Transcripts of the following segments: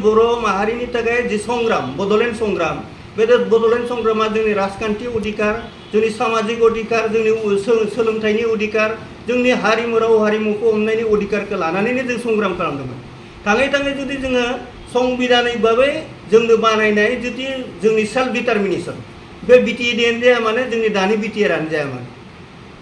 बर' माहारिनि थाखाय जि संग्राम बड'लेण्ड संग्राम बे बड'लेण्ड संग्रामा जोंनि राजखान्थि अधिकार जोंनि सामाजिक अधिकार जोंनि सोलोंथाइनि अधिकार जोंनि हारिमु राव हारिमुखौ हमनायनि अधिकारखौ लानानैनो जों संग्राम खालामदोंमोन थाङै थाङै जुदि जोङो संबिधानिकभाबै जोंनो बानायनाय जुदि जोंनि सेल्फ डिटारमिनेसन बे बिटिएडियानो जाया मानो जोंनि दानि बिटिआरानो जाया मानो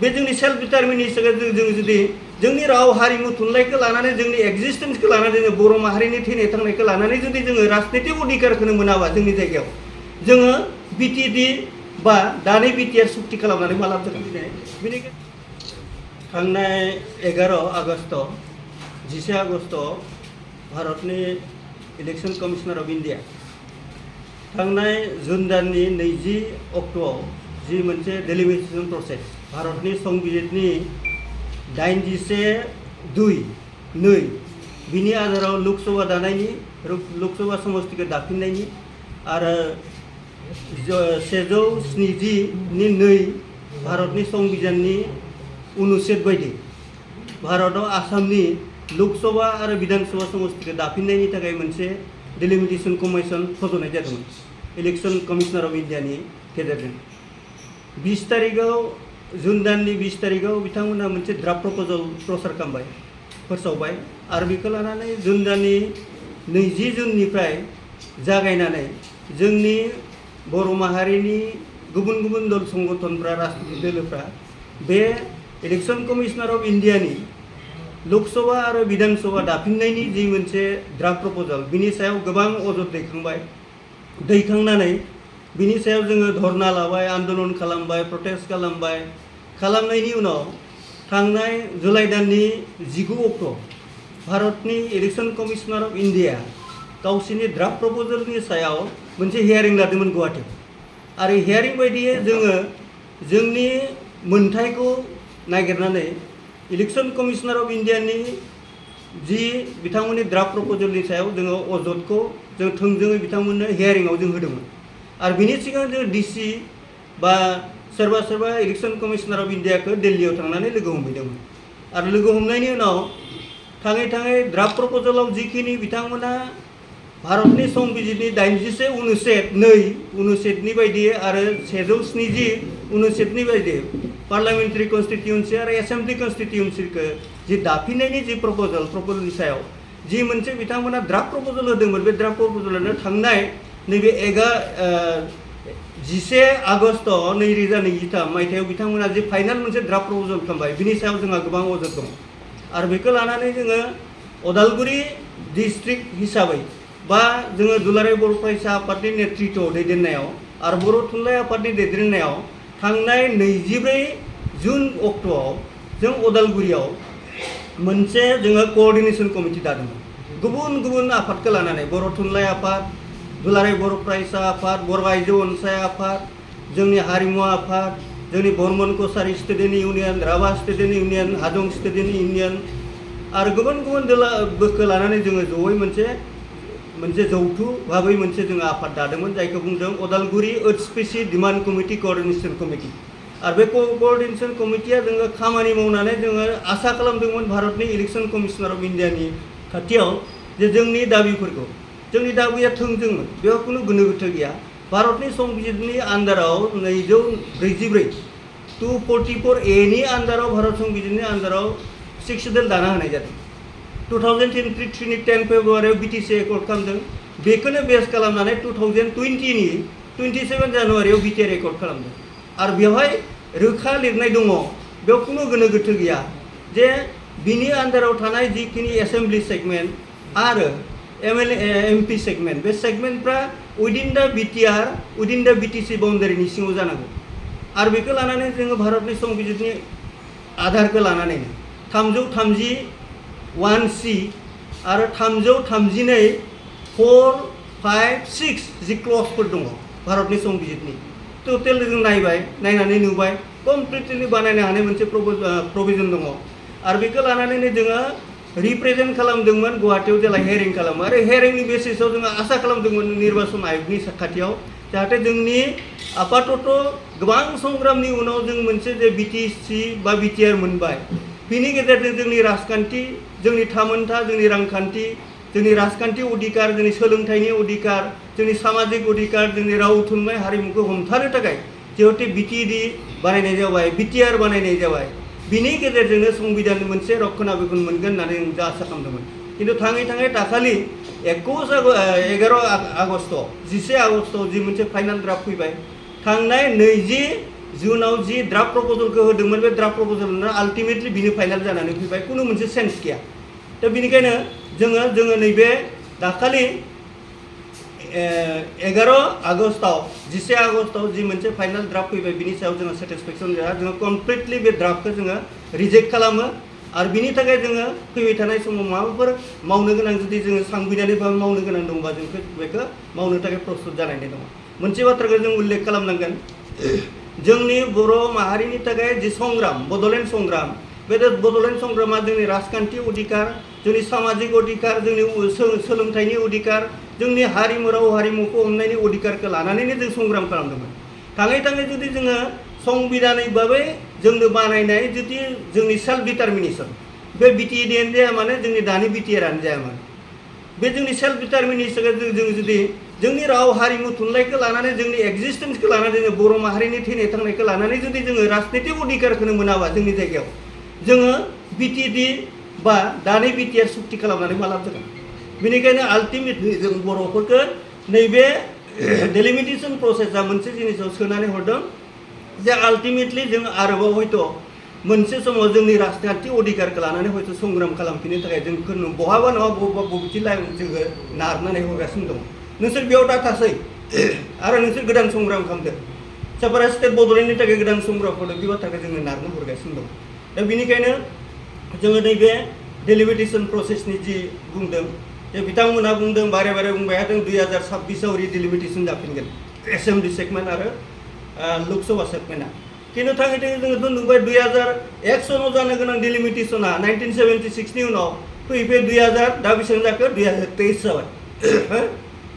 बे जोंनि सेल्फ डिटारमिनेसनखौ जों जुदि जोंनि राव हारिमु थुनलाइखौ लानानै जोंनि एक्जिस्टेन्सखौ लानानै जोङो बर' माहारिनि थैनाय थांनायखौ लानानै जुदि जोङो राजनीतिक अधिकारखौनो मोनाबा जोंनि जायगायाव जोङो बिटिएडि बा दानि बिटिआर सुक्ति खालामनानै मा लाब जागोन बेनिखायनो थांनाय 11 आगस्ट 11 आगस्ट भारतनि इलेक्शन कमिशनार अफ इन्डिया थांनाय जुन दाननि 20 अक्ट'आव जि मोनसे डेलिमिटेशन प्रसेस भारतनि संबिजितनि 81(2) बिनि आधाराव लोकसभा दानायनि लोकसभा समष्टिखौ दाफिननायनि आरो 170(2) भारतनि संबिधाननि अनुच्छेद बायदि भारताव आसामनि लोकसभा आरो विधानसभा समष्टिखौ दाफिननायनि थाखाय मोनसे डेलिमिटेशन कमिशन फज'नाय जादोंमोन इलेक्शन कमिशनार अफ इन्डियानि गेजेरजों 20 तारिखआव जुन दाननि 20 तारिखआव बिथांमोना मोनसे ड्राफ्ट प्रप'जाल प्रसार खालामबाय फोसावबाय आरो बेखौ लानानै जुन दाननि 20 जुननिफ्राय जागायनानै जोंनि बर' माहारिनि गुबुन गुबुन दल संगठनफ्रा राजनीतिक दोलोफ्रा बे इलेक्शन कमिशनार अफ इन्डियानि लोकसभा आरो विधानसभा दाफिननायनि जि मोनसे ड्राफ्ट प्रप'जाल बिनि सायाव गोबां अजद दैखांनानै बिनि सायाव जोङो धरना लाबाय आन्दोलन खालामबाय प्रटेस्ट खालामनायनि उनाव थांनाय जुलाइ दाननि 19 अक्ट' भारतनि इलेक्शन कमिशनार अफ इन्डिया गावसिनि ड्राफ्ट प्रप'जालनि सायाव मोनसे हियारिं लादोंमोन गुवाहाटीआव आरो हियारिं बायदियै जोङो जोंनि मोनथायखौ नागिरनानै इलेक्शन कमिशनार अफ इन्डियानि जि बिथांमोननि ड्राफ्ट प्रप'जालनि सायाव जोङो अजदखौ जों थोंजोङै बिथांमोननो हियारिंआव जों होदोंमोन आरो बिनि सिगां जों डिसि बा सोरबा इलेक्शन कमिशनार अफ इन्डियाखौ दिल्लीयाव थांनानै लोगो हमहैदोंमोन आरो लोगो हमनायनि उनाव थाङै ड्राफ्ट प्रप'जालाव जिखिनि बिथांमोना भारतनि संबिजितनि 81(2) अनुच्छेदनि बायदियै आरो 170 अनुच्छेदनि बायदियै पार्लियामेन्टारि कन्स्टिटिउन्सि आरो एसेम्बलि कन्स्टिटिउन्सिखौ जि दाफिननायनि जि प्रप'जालनि सायाव जि मोनसे बिथांमोना ड्राफ्ट प्रप'जाल होदोंमोन बे ड्राफ्ट प्रप'जालानो थांनाय नैबे 11 आगस्ट 2023 मायथाइयाव बिथांमोना जि फाइनाल मोनसे ड्राफ्ट प्रप'जाल खालामबाय बिनि सायाव जोंहा गोबां अजद दं आरो बेखौ लानानै जोङो अदालगुरि डिस्ट्रिक्ट हिसाबै बा जोङो दुलाराय बर' फरायसा आफादनि नेतृत्वआव दैदेननायाव आरो बर' थुनलाइ आफादनि दैदेननायाव थांनाय 24 जुन अक्ट'आव जों अदालगुरियाव मोनसे जोङो क'अर्डिनेशन कमिटि दादोंमोन गुबुन आफादखौ लानानै बर' थुनलाइ आफाद दुलाराय बर' फरायसा आफाद बर' आइजो अनसाय आफाद जोंनि हारिमु आफाद जोंनि Barman Kachari student union Rabha student union Hajong student union आरो गुबुन दोलोखौ लानानै जोङो जयै मोनसे जौथु भाबै मोनसे जोङो आफाद दादोंमोन जायखौ बुंदों अदालगुरि ओटस्पेसि डिमान्ड कमिटि क'अर्डिनेशन कमिटि आरो बे क'अर्डिनेशन कमिटिया जोङो खामानि मावनानै जोङो आसा खालामदोंमोन भारतनि इलेक्शन कमिशनार अफ इन्डियानि खाथियाव जे जोंनि दाबिफोरखौ जोंनि दाबिया थोंजोंमोन बेयाव खुनु गोनो गोथो गैया भारतनि संबिजितनि आन्दाराव 244 244A नि आन्दाराव भारत संबिजितनि आन्दाराव 6 शेड्युल दाना होनाय जादों 2023 10 फेब्रुवारियाव बिटिसि एकर्ड खालामदों बेखौनो बेस खालामनानै 2020 नि 27 जानुवारियाव बिटिआर एकर्ड खालामदों आरो बेवहाय रोखा लिरनाय दङ बेयाव खुनु गोनो गोथो गैया जे बिनि आन्दाराव थानाय जिखिनि एसेम्बलि सेगमेन्ट आरो एमपि सेगमेन्ट बे सेगमेन्टफ्रा उइदिन द बिटिआर उइदिन द बिटिसि बाउन्डारिनि सिङाव जानांगौ आरो बेखौ लानानै जोङो भारतनि संबिजितनि आधारखौ लानानैनो 331C आरो 332 4, 5, 6 जि क्लजफोर दङ भारतनि संबिजितनि टटेल जों नायनानै नुबाय कमप्लिटलि बानायनो हानाय मोनसे प्रभिजन दङ आरो बेखौ लानानैनो जोङो रिप्रेजेन्ट खालामदोंमोन गुवाहाटीयाव जेला हियारिं खालामो आरो हियारिंनि बेसिसाव जोङो आसा खालामदोंमोन निर्वाचन आयोगनि खाथियाव जाहाथे जोंनि आपातत गोबां संग्रामनि उनाव जों मोनसे जे बिटिसि बा बिटिआर मोनबाय बिनि गेजेरजों जोंनि राजखान्थि जोंनि थामोनथा जोंनि रांखान्थि जोंनि राजखान्थि अधिकार, जोंनि सोलोंथाइनि अधिकार, जोंनि सामाजिक अधिकार, जोंनि राव थुनलाइ हारिमुखौ हमथानो थाखाय जिहेतु बिटिएडि बानायनाय जाबाय, बिटिआर बानायनाय जाबाय, बिनि गेजेरजोंनो संबिधाननि मोनसे रक्षणाबेक्षण मोनगोन होननानै जों आसा खालामदोंमोन। खिन्थु थाङै थाङै दाखालि 11 आगस्ट 11 आगस्टआव जि मोनसे फाइनाल ड्राफ्ट फैबाय, थांनाय 20 जुनाव जि ड्राफ्ट प्रप'जलखौ होदोंमोन, बे ड्राफ्ट प्रप'जलनो आल्टिमेटलि बिनो फाइनाल जानानै फैबाय, खुनु मोनसे सेन्स गैया। दा बेनिखायनो जोङो नैबे दाखालि 11 आगस्टआव 11 आगस्टआव जि मोनसे फाइनाल ड्राफ्ट फैबाय, बिनि सायाव जोङो सेटिसफेक्सन जाया। जोङो कमप्लिटलि बे ड्राफ्टखौ जोङो रिजेक्ट खालामो आरो बिनि थाखाय जोङो फैबाय थानाय समाव माबाफोर मावनो गोनां जुदि जोङो सांबिधानिक मावनो गोनां दंबा जों बेखौ मावनो थाखाय प्रस्तुत जानानै दङ। मोनसे बाथ्राखौ जों उल्लेख खालामनांगोन, जोंनि बर' माहारिनि थाखाय जि संग्राम, बड'लेण्ड संग्राम, बे बड'लेण्ड संग्रामा जोंनि राजखान्थि अधिकार, जोंनि सामाजिक अधिकार, जोंनि सोलोंथाइनि अधिकार, जोंनि हारिमु राव हारिमुखौ हमनायनि अधिकारखौ लानानैनो जों संग्राम खालामदोंमोन। थाङै थाङै जुदि जोङो संबिधानिकभाबै जोंनो बानायनाय जुदि जोंनि सेल्फ डिटारमिनेसन, बे बिटिएडिआनो जाया मानो, जोंनि दानि बिटिआरानो जाया मानो, बे जोंनि सेल्फ डिटारमिनेसनखौ जों जुदि जोंनि राव हारिमु थुनलाइखौ लानानै, जोंनि एक्जिस्टेन्सखौ लानानै, जोङो बर' माहारिनि थैनाय थांनायखौ लानानै जुदि जोङो राजनितिक अधिकारखौनो मोनाबा जोंनि जायगायाव, जोङो बिटिएडि बा दानि बिटिआर सुक्ति खालामनानै मा लाब जागोन? बेनिखायनो आल्टिमेटलि जों बर'फोरखौ नैबे डेलिमिटेसन प्रसेसा मोनसे जिनिसाव सोनानै हरदों जे आल्टिमेटलि जों आरोबाव हयथ' मोनसे समाव जोंनि राजखान्थि अधिकारखौ लानानै हयथ' संग्राम खालामफिननो थाखाय जों बहाबा नङा बबेथि लाइन जोङो नारनानै हरगासिनो दं। नोंसोर बेयाव दा थासै आरो नोंसोर गोदान संग्राम खालामदो, सेपारेट स्टेट बड'लेण्डनि थाखाय गोदान संग्राम खालामदो, बे बाथ्राखौ जोङो नारनो हरगासिनो दं। दा बेनिखायनो जोङो नैबे डेलिमिटेसन प्रसेसनि जि बुंदों, जे बिथांमोनहा बुंदों, बारे बारे बुंबाय थादों 2026आव रिडेलिमिटेसन जाफिनगोन एसेम्बलि सेगमेन्ट आरो लकसभा सेगमेन्टआ। खिन्थु थाङै थाङै जोङो नुबाय 2001 सनाव जानो गोनां डेलिमिटेसना 1976नि उनाव फैयै फैयै 2000 दा बेसेबां जाखो? 2023 जाबाय।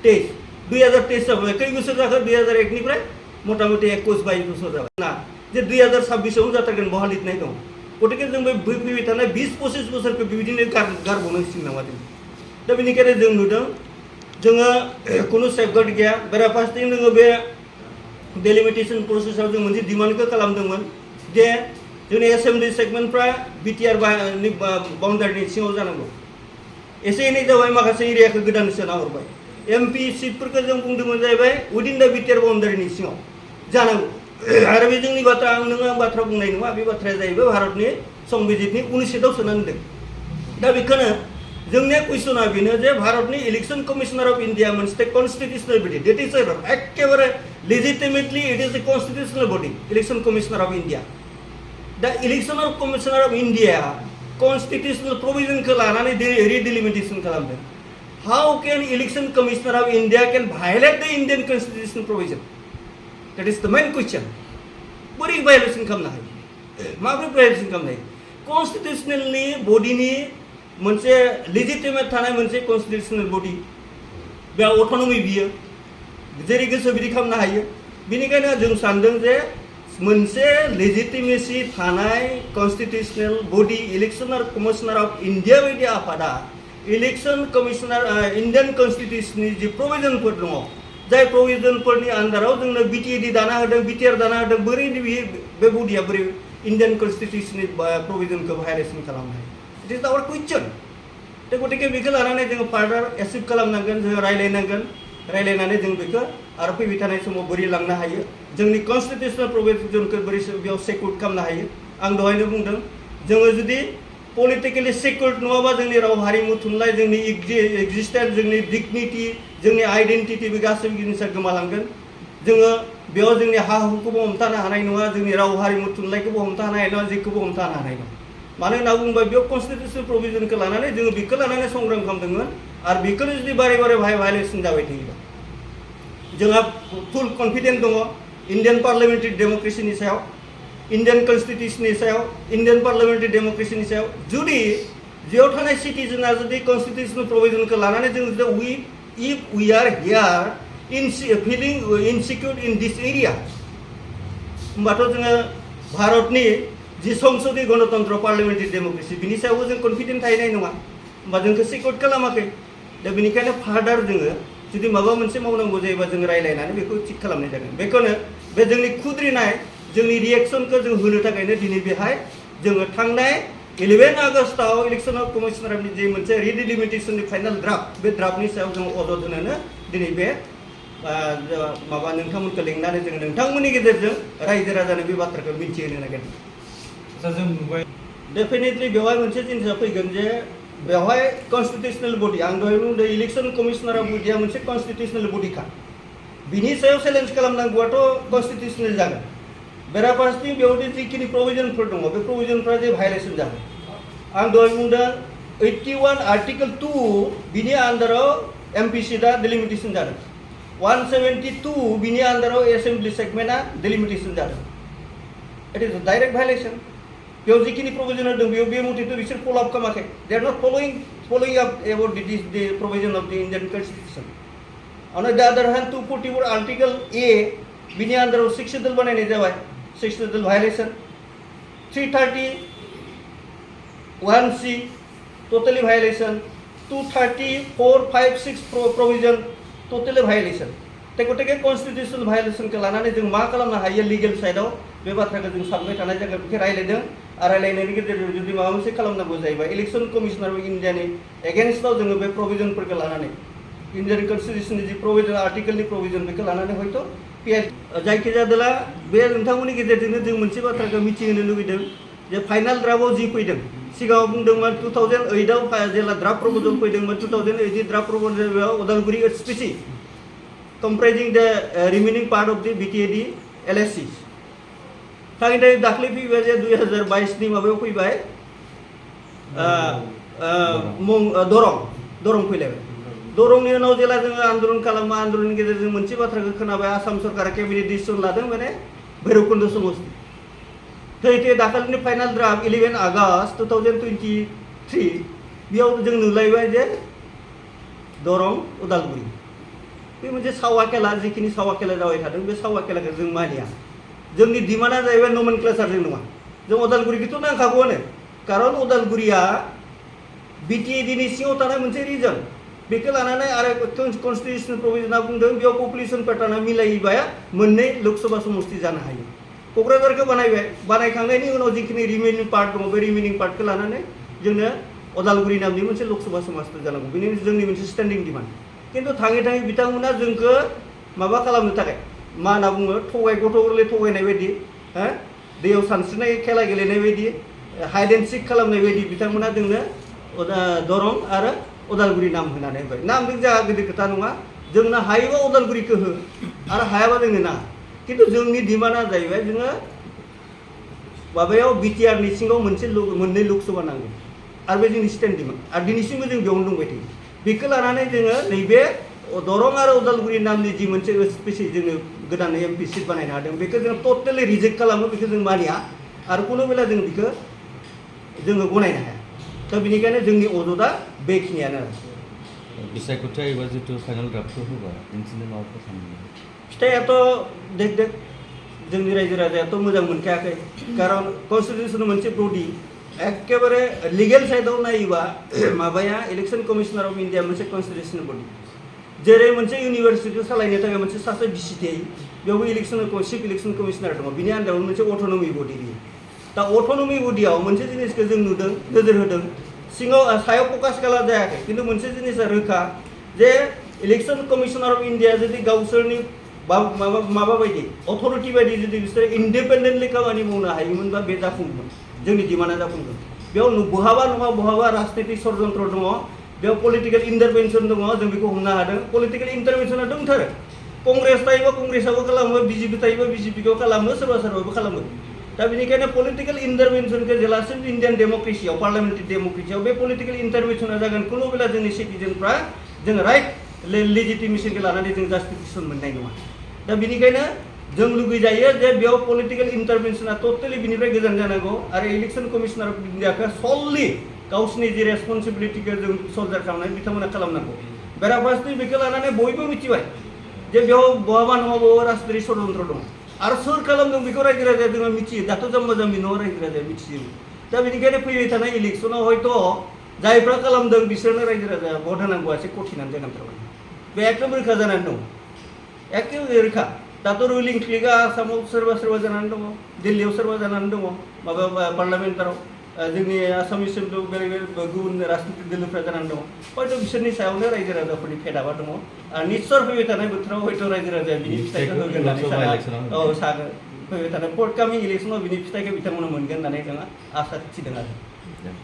2023 जाबाय। खै बोसोर जाखो? 2001निफ्राय मथा मथि 21-22 बोसोर जाबाय ना, जे 2026आवनो जाथारगोन बहा लिरनाय दं। गतिके जों बे फैबाय थानाय 20-25 बोसोरखौ बेबायदिनो गारबावनांसिगोन नामा जों? दा बेनिखायनो जों नुदों जोङो खुनु सेफगार्ड गैया। बेराफारसेथिं जोङो बे डेलिमिटेसन प्रसेसआव जों मोनसे डिमान्डखौ खालामदोंमोन जे जोंनि एसेम्बलि सेगमेन्टफ्रा बिटिआर बाउन्डारिनि सिङाव जानांगौ। एसे एनै जाबाय, माखासे एरियाखौ गोदान सोना हरबाय। एमपि सिटफोरखौ जों बुंदोंमोन जाहैबाय उइदिन दा बिटिआर बाउन्डारिनि सिङाव जानांगौ। आरो बे जोंनि बाथ्रा, आं बाथ्रा बुंनाय नङा, बे बाथ्राया जाहैबाय भारतनि संबिजितनि 19 सोना होदों। दा बेखौनो जोंनि कुइसना बेनो जे भारतनि इलेक्शन कमिशनार अफ इन्डिया मोनसे कन्स्टिट्यूशनल बडी, डेट इज एकेबारे legitimately it is a constitutional body, election commissioner of India. The election commissioner of India constitutional प्रोविजनखौ लानानै रिडेलिमिटेसन खालामदों। How can election commissioner of India can violate the Indian constitutional provision? That is the main question. बोरै भायलेसन खालामनो हायो? माबोरै भायलेसन खालामनो हायो? कन्स्टिट्यूशनलनि बडीनि मोनसे लेजिटिमेट थानाय मोनसे कन्स्टिट्यूशनल बडी, बे अट'नमी, बियो जेरै गोसो बिदि खालामनो हायो। बेनिखायनो जों सानदों जे मोनसे लेजिटिमेसि थानाय constitutional body election commissioner of India बायदि आफादा इलेक्शन कमिशनार इन्डियान कन्स्टिट्यूशननि जि प्रभिजनफोर दङ, जाय प्रभिजनफोरनि आन्दाराव जोंनो बिटिएडि दाना होदों, बिटिआर दाना होदों, बोरै बे बडिया बोरै इन्डियान कन्स्टिट्यूशननि प्रभिजनखौ भायलेसन खालामनो हायो? It is our question. दा गतिके बेखौ लानानै जोङो फार्दार एसिभ खालामनांगोन, जोङो रायलायनांगोन। रायलायनानै जों बेखौ आरो फैबाय थानाय समाव बोरै लांनो हायो, जोंनि कन्स्टिट्यूशनल प्रभिजनखौ बोरै बेयाव सेक्युर्ड खालामनो हायो। आं दहायनो बुंदों, जोङो जुदि पलिटिकेलि सेक्युर्ड नङाबा जोंनि राव हारिमु थुनलाइ, जोंनि एक्जिस्टेन्स, जोंनि डिगनिटि, जोंनि आइडेन्टिटि, बे गासैबो जिनिसा गोमालांगोन। जोङो बेयाव जोंनि हा हुखौबो हमथानो हानाय नङा, जोंनि राव हारिमु थुनलाइखौबो हमथानो हानाय नङा, जेखौबो हमथानो हानाय नङा। मानो होनना बुङोबा बेयाव कन्स्टिट्यूशनल प्रभिजनखौ लानानै जोङो बेखौ लानानै संग्राम खालामदोंमोन। आरो बेखौनो जुदि बारे बारे भायलेसन जाबाय थायोबा जोंहा फुल कन्फिडेन्स दङ इन्डियान पार्लियामेन्टारि डेम'क्रेसिनि सायाव, इन्डियान कन्स्टिट्यूशननि सायाव, इन्डियान पार्लियामेन्टारि डेम'क्रेसिनि सायाव। जुदि बेयाव थानाय सिटिजेना जुदि कन्स्टिट्यूशनल प्रभिजनखौ लानानै जों जुदि if we are here feeling insecure in this area, होमबाथ' जोङो भारतनि जि संसदीय गणतन्त्र पार्लियामेन्टारि डेम'क्रेसि, बिनि सायावबो जों कन्फिडेन्ट थाहैनाय नङा। होमबा जोंखौ सिक्योर्ड खालामाखै। दा बेनिखायनो फार्दार जोङो जुदि माबा मोनसे मावनांगौ जायोबा जों रायलायनानै बेखौ थिग खालामनाय जागोन बेखौनो बे जोंनि खुद्रिनाय जोंनि रिएक्सनखौ जों होनो थाखायनो दिनै बेहाय जोङो थांनाय 11 आगस्टआव इलेक्सन कमिशनारनि जे मोनसे रिडिलिमिटेशननि फाइनाल ड्राफ्ट बे ड्राफ्टनि सायाव जों अजद होनोनो दिनै बे माबा नोंथांमोनखौ लिंनानै जों नोंथांमोननि गेजेरजों रायजो राजानो बे बाथ्राखौ मिथिहोनो नागिरदों जों नुबाय डेफिनेटलि बेवहाय मोनसे जिनिसा फैगोन जे बेवहाय कन्स्टिट्यूशनल बडी आं दहाय बुंदों इलेक्शन कमिशनार बडिया मोनसे कन्स्टिट्यूशनल बडीखा बिनि सायाव चेलेन्ज खालामनांगौआथ' कन्स्टिट्यूशनल जागोन बेराफारसेथिं बेयावदि जिखिनि प्रभिजनफोर दङ बे प्रभिजनफ्रा जे भायलेसन जागोन आं दहाय बुंदों 81 आर्टिकल 2 बिनि आन्डाराव एमपिसि दा डिलिमिटेशन जादों 172 बिनि आन्डाराव एसेम्बली सेगमेन्टआ डिलिमिटेशन जादों इट इज डाइरेक्ट भायलेसन बेयाव जिखिनि प्रभिजन होदों बेयाव बे मथेथ' बिसोर फल' आप खालामाखै they are not following up about the provision of the Indian constitution on the other hand 244 article a बिनि आन्डाराव 6 शेड्यूल बानायनाय जाबाय 6 schedule violation 331C totally violation 234, 5, 6 provision totally violation ते गतिके कन्स्टिट्यूशनल भायलेसनखौ लानानै जों मा खालामनो हायो लिगेल साइडआव बे बाथ्राखौ जों सानबाय थानाय जायगा बेखौ रायलायदों आरो रायलायनायनि गेजेरजों जुदि माबा मोनसे खालामनांगौ जायोबा इलेक्शन कमिशनार अफ इन्डियानि एगेन्स्टआव जोङो बे प्रभिजनफोरखौ लानानै इन्डियान कन्स्टिट्यूशननि जि प्रभिजन आर्टिकलनि प्रभिजन बेखौ लानानै हयथ' जायखिजाया बे नोंथांमोननि गेजेरजोंनो जों मोनसे बाथ्राखौ मिथिहोनो लुबैदों जे फाइनाल ड्राफ्टआव जि फैदों सिगाङाव बुंदोंमोन 2008आव जेला ड्राफ्ट प्रपोजल फैदोंमोन 2008 ड्राफ्ट प्रपोजलाव Udalguri SPC comprising the remaining part of the BTAD LSC थांनाय दाख्लै फैबाय जे 2022 नि माबायाव फैबाय दरं फैलायबाय दरंनि उनाव जेला जोङो आन्दोलन खालामो आन्दोलननि गेजेरजों मोनसे बाथ्राखौ खोनाबाय आसाम सरकारा केबिनेट डिसिसन लादों माने भैरबकुन्द समस्ति थैथे दाखालिनि फाइनाल ड्राफ्ट 11 आगस्ट 2023 बेयाव जों नुलायबाय जे दरं उदालगुरि बे मोनसे सावा खेला जिखिनि सावा खेला जाबाय थादों बे सावा खेलाखौ जों मानिया जोंनि डिमान्डआ जाहैबाय नमेनक्लेचारजों नङा जों उदालगुरिखौथ' नांखागौआनो कारन उदालगुरिया बिटिएडिनि सिङाव थानाय मोनसे रिजन बेखौ लानानै आरो कन्स्टिट्यूशनल प्रभिजनआ बुंदों बेयाव पपुलेशन पेटार्नआ मिलायोबा मोननै लोकसभा समष्टि जानो हायो क'क्राझारखौ बानायबाय बानायखांनायनि उनाव जिखिनि रिमेनिं पार्ट दङ बे रिमेनिं पार्टखौ लानानै जोंनो उदालगुरि नामनि मोनसे लोकसभा समष्टि जानांगौ बेनि जोंनि मोनसे स्टेन्डिं डिमान्ड किन्तु थाङै थाङै बिथांमोना जोंखौ माबा खालामनो थाखाय मा होनना बुङो गथ' गोरलै थगायनाय बायदि दैयाव सानस्रिनाय खेला गेलेनाय बायदि हाइड एन्ड सिक खालामनाय बायदि बिथांमोना जोंनो दरं आरो उदालगुरि नाम होनानै होबाय नामजों जोंहा गिदिर खोथा नङा जोंनो हायोबा उदालगुरिखौ हो आरो हायाबा जोंनो नाङा किन्तु जोंनि डिमान्डआ जाहैबाय जोङो माबायाव बिटिआरनि सिङाव मोननै लोकसभा नांगौ आरो बे जोंनि स्टेन्ड डिमान्ड आरो दिनैसिमबो जों बेयावनो दंबाय थायो बेखौ लानानै जोङो नैबे दरं आरो उदालगुरि नामनि जि मोनसे स्पेसि जोङो गोदानै एमपि सिट बानायनो हादों बेखौ जों टटेलि रिजेक्ट खालामो बेखौ जों मानिया आरो कुनु बेला जों बेखौ जोङो गनायनो हाया दा बेनिखायनो जोंनि अजदआ बेखिनियानो बिसायख'थिया एबा जितु फाइनाल ड्राफ्टखौ होबा नोंसोरनि माबाफोर सानदों फिथाइआथ' देख जोंनि रायजो राजायाथ' मोजां मोनखायाखै कारन कन्स्टिट्यूशन मोनसे बडि एकेबारे लिगेल साइडआव नायोबा माबाया इलेक्शन कमिशनार अफ इन्डिया मोनसे कन्स्टिट्यूशनल बडि जेरै मोनसे इउनिभार्सिटिखौ सालायनो थाखाय मोनसे सासे बिसिथि बेयावबो चिफ इलेक्शन कमिशनार दङ बिनि आन्दाराव मोनसे अट'नमि बडि दङ दा अट'नमि बडियाव मोनसे जिनिसखौ जों नुदों नोजोर होदों सिङाव सायाव फकास खालाम जायाखै किन्तु मोनसे जिनिसा रोखा जे इलेक्शन कमिशनार अफ इन्डिया जुदि गावसोरनि माबा बायदि अथरिटि बायदि जुदि बिसोर इन्डिपेन्डेन्टलि खामानि मावनो हायोमोनबा बे जाफुंगोन जोंनि डिमान्डआ जाफुंगोन बेयाव बहाबा नङा बहाबा राजनितिक षड्यन्त्र दङ बेयाव पलिटिकेल इन्टारभेनसन दङ जों बेखौ हमनो हादों पलिटिकेल इन्टारभेनसना दंथारो कंग्रेस थायोबा कंग्रेसआबो खालामो बिजेपि थायोबा बिजेपिखौ खालामो सोरबाबो खालामो दा बेनिखायनो पलिटिकेल इन्टारभेनसनखौ जेलासिम इन्डियान डेम'क्रेसियाव पार्लियामेन्टारि डेम'क्रेसियाव बे पलिटिकेल इन्टारभेनसना जागोन कुनु बेला जोंनि सिटिजेनफ्रा जों राइट लेजिटिमेसिखौ लानानै जों जास्टिफिकेसन मोननाय नङा दा बेनिखायनो जों लुगैजायो जे बेयाव पलिटिकेल इन्टारभेनसना टटेलि बिनिफ्राय गोजान जानांगौ आरो इलेक्शन कमिशनार अफ इन्डियाखौ सल्लि गावसिनि जि रेसपन्सिबिलिटिखौ जों सल्जार खालामनानै बिथांमोना खालामनांगौ बेराफारसेथिं बेखौ लानानै बयबो मिथिबाय जे बेयाव बहाबा नङा बहाबा राजनितिक षड्यन्त्र दं आरो सोर खालामदों बेखौ रायजो राजाया जोङो मिथियो दाथ' जाम्बा जाम्बि नङा रायजो राजाया मिथियो दा बेनिखायनो फैबाय थानाय इलेक्सनाव हयथ' जायफ्रा खालामदों बिसोरनो रायजो राजा भट होनांगौआ एसे कठिनानो जागोन थारमाने बे एकदम रोखा जानानै दं एखेबारे रोखा दाथ' रुलिं क्लिकआ आसामाव सोरबा सोरबा जानानै दङ दिल्लीयाव सोरबा जानानै दङ माबा पार्लामेन्टाराव जोंनि आसामिसजोंबो बेलेग बेलेग गुबुन राजनितिक दोलोफ्रा जानानै दङ हयथ' बिसोरनि सायावनो रायजो राजाफोरनि फेदाबा दङ निस्सय फैबाय थानाय बोथोराव हयथ' रायजो राजाया बिनि फिथाइखौ होगोन होननानै सानो फैबाय थानाय फर्टकामिं इलेक्सनाव बिनि फिथाइखौ बिथांमोना मोनगोन होननानै जोङो आसा थिदों आरो